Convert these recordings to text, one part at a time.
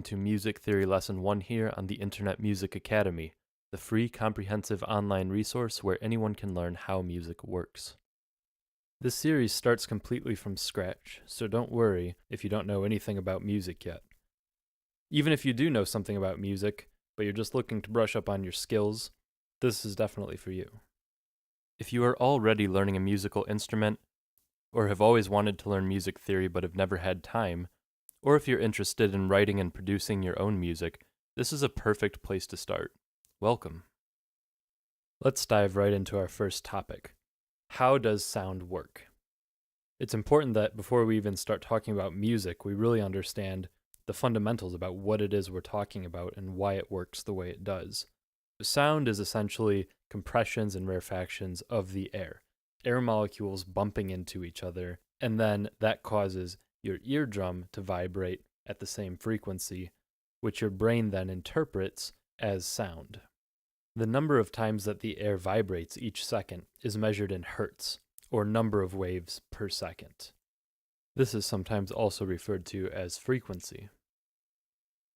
Welcome to Music Theory Lesson 1 here on the Internet Music Academy, the free comprehensive online resource where anyone can learn how music works. This series starts completely from scratch, so don't worry if you don't know anything about music yet. Even if you do know something about music, but you're just looking to brush up on your skills, this is definitely for you. If you are already learning a musical instrument, or have always wanted to learn music theory but have never had time, or if you're interested in writing and producing your own music, this is a perfect place to start. Welcome. Let's dive right into our first topic. How does sound work? It's important that before we even start talking about music, we really understand the fundamentals about what it is we're talking about and why it works the way it does. Sound is essentially compressions and rarefactions of the air molecules bumping into each other, and then that causes your eardrum to vibrate at the same frequency, which your brain then interprets as sound. The number of times that the air vibrates each second is measured in hertz, or number of waves per second. This is sometimes also referred to as frequency.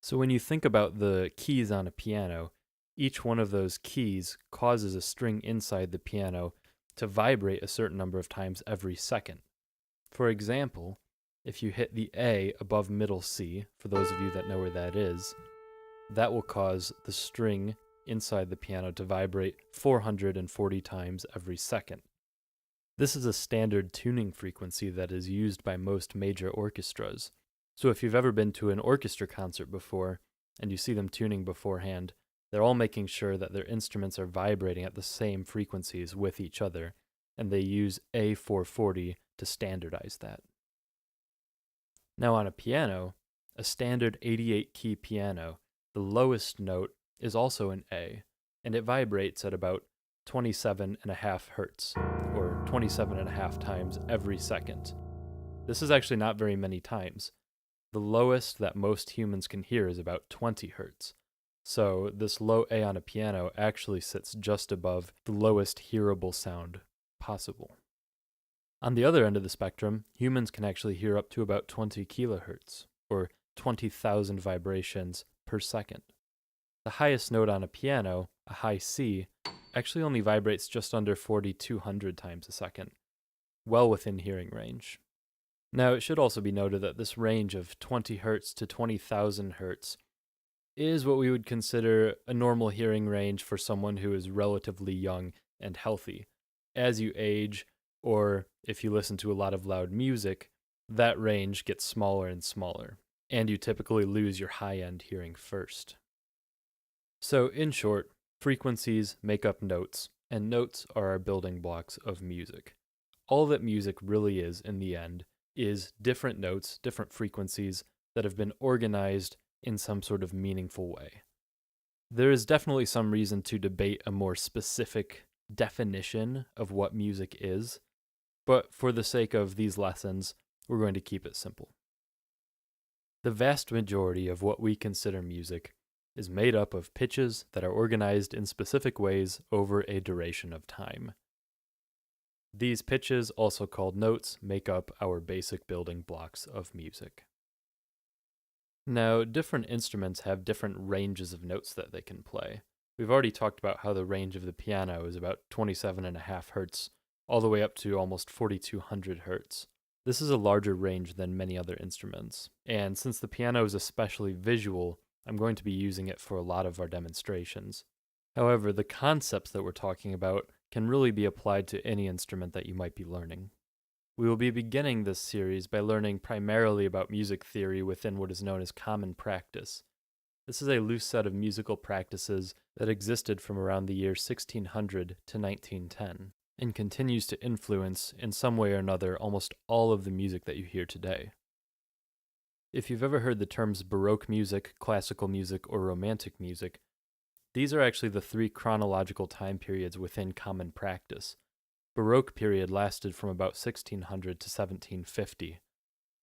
So when you think about the keys on a piano, each one of those keys causes a string inside the piano to vibrate a certain number of times every second. For example, if you hit the A above middle C, for those of you that know where that is, that will cause the string inside the piano to vibrate 440 times every second. This is a standard tuning frequency that is used by most major orchestras. So if you've ever been to an orchestra concert before, and you see them tuning beforehand, they're all making sure that their instruments are vibrating at the same frequencies with each other, and they use A440 to standardize that. Now on a piano, a standard 88-key piano, the lowest note is also an A, and it vibrates at about 27.5 hertz, or 27.5 times every second. This is actually not very many times. The lowest that most humans can hear is about 20 hertz. So this low A on a piano actually sits just above the lowest hearable sound possible. On the other end of the spectrum, humans can actually hear up to about 20 kilohertz, or 20,000 vibrations per second. The highest note on a piano, a high C, actually only vibrates just under 4,200 times a second, well within hearing range. Now, it should also be noted that this range of 20 hertz to 20,000 hertz is what we would consider a normal hearing range for someone who is relatively young and healthy. As you age, or if you listen to a lot of loud music, that range gets smaller and smaller, and you typically lose your high-end hearing first. So, in short, frequencies make up notes, and notes are our building blocks of music. All that music really is, in the end, is different notes, different frequencies that have been organized in some sort of meaningful way. There is definitely some reason to debate a more specific definition of what music is, but for the sake of these lessons, we're going to keep it simple. The vast majority of what we consider music is made up of pitches that are organized in specific ways over a duration of time. These pitches, also called notes, make up our basic building blocks of music. Now, different instruments have different ranges of notes that they can play. We've already talked about how the range of the piano is about 27.5 hertz, all the way up to almost 4,200 hertz. This is a larger range than many other instruments, and since the piano is especially visual, I'm going to be using it for a lot of our demonstrations. However, the concepts that we're talking about can really be applied to any instrument that you might be learning. We will be beginning this series by learning primarily about music theory within what is known as common practice. This is a loose set of musical practices that existed from around the year 1600 to 1910, and continues to influence, in some way or another, almost all of the music that you hear today. If you've ever heard the terms Baroque music, classical music, or Romantic music, these are actually the three chronological time periods within common practice. Baroque period lasted from about 1600 to 1750.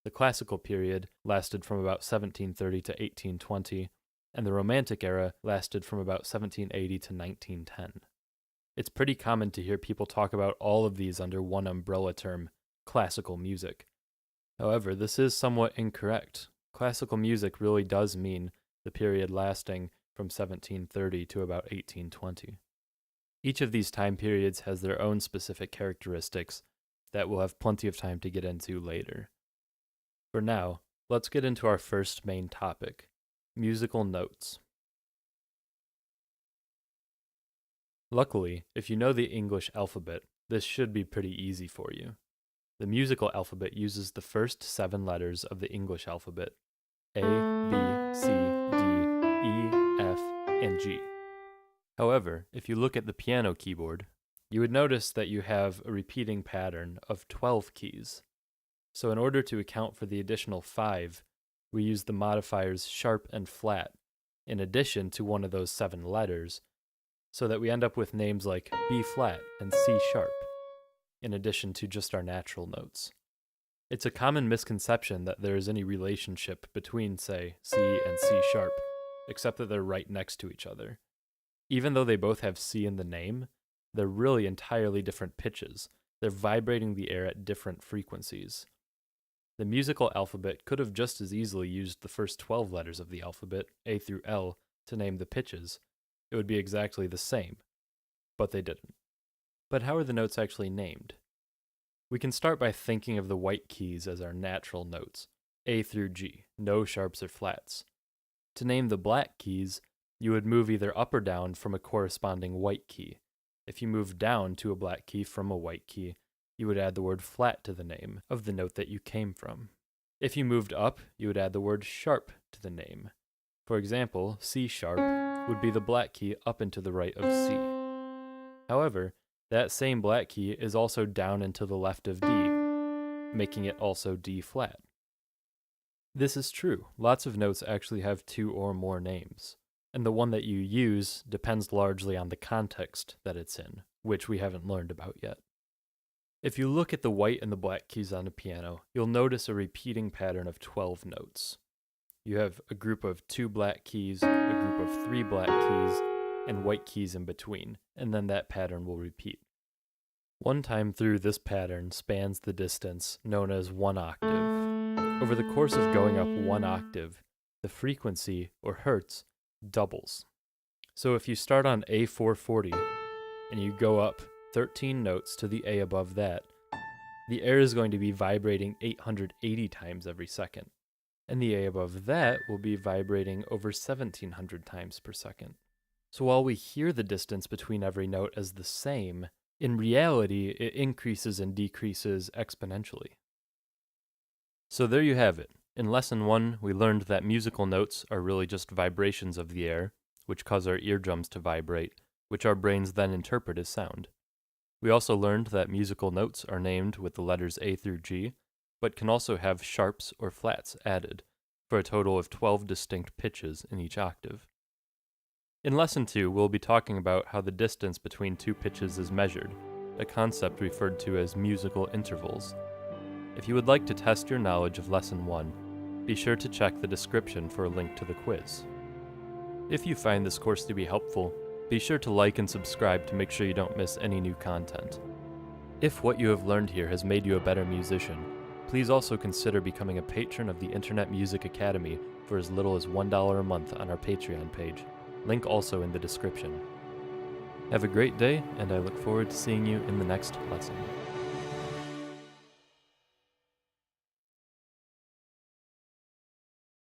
The classical period lasted from about 1730 to 1820, and the Romantic era lasted from about 1780 to 1910. It's pretty common to hear people talk about all of these under one umbrella term, classical music. However, this is somewhat incorrect. classical music really does mean the period lasting from 1730 to about 1820. Each of these time periods has their own specific characteristics that we'll have plenty of time to get into later. For now, let's get into our first main topic, musical notes. Luckily, if you know the English alphabet, this should be pretty easy for you. The musical alphabet uses the first 7 letters of the English alphabet, A, B, C, D, E, F, and G. However, if you look at the piano keyboard, you would notice that you have a repeating pattern of 12 keys. So in order to account for the additional 5, we use the modifiers sharp and flat in addition to one of those 7 letters, so that we end up with names like B flat and C sharp, in addition to just our natural notes. It's a common misconception that there is any relationship between, say, C and C sharp, except that they're right next to each other. Even though they both have C in the name, they're really entirely different pitches. They're vibrating the air at different frequencies. The musical alphabet could have just as easily used the first 12 letters of the alphabet, A through L, to name the pitches. It would be exactly the same, but they didn't. But how are the notes actually named? We can start by thinking of the white keys as our natural notes, A through G, no sharps or flats. To name the black keys, you would move either up or down from a corresponding white key. If you moved down to a black key from a white key, you would add the word flat to the name of the note that you came from. If you moved up, you would add the word sharp to the name. For example, C sharp would be the black key up and to the right of C. However, that same black key is also down and to the left of D, making it also D flat. This is true. Lots of notes actually have 2 or more names, and the one that you use depends largely on the context that it's in, which we haven't learned about yet. If you look at the white and the black keys on a piano, you'll notice a repeating pattern of 12 notes. You have a group of 2 black keys, a group of 3 black keys, and white keys in between, and then that pattern will repeat. One time through, this pattern spans the distance known as 1 octave. Over the course of going up 1 octave, the frequency, or hertz, doubles. So if you start on A440 and you go up 13 notes to the A above that, the air is going to be vibrating 880 times every second, and the A above that will be vibrating over 1700 times per second. So while we hear the distance between every note as the same, in reality it increases and decreases exponentially. So there you have it. In Lesson 1, we learned that musical notes are really just vibrations of the air, which cause our eardrums to vibrate, which our brains then interpret as sound. We also learned that musical notes are named with the letters A through G, but can also have sharps or flats added, for a total of 12 distinct pitches in each octave. In Lesson 2, we'll be talking about how the distance between 2 pitches is measured, a concept referred to as musical intervals. If you would like to test your knowledge of Lesson 1, be sure to check the description for a link to the quiz. If you find this course to be helpful, be sure to like and subscribe to make sure you don't miss any new content. If what you have learned here has made you a better musician, please also consider becoming a patron of the Internet Music Academy for as little as $1 a month on our Patreon page. Link also in the description. Have a great day, and I look forward to seeing you in the next lesson.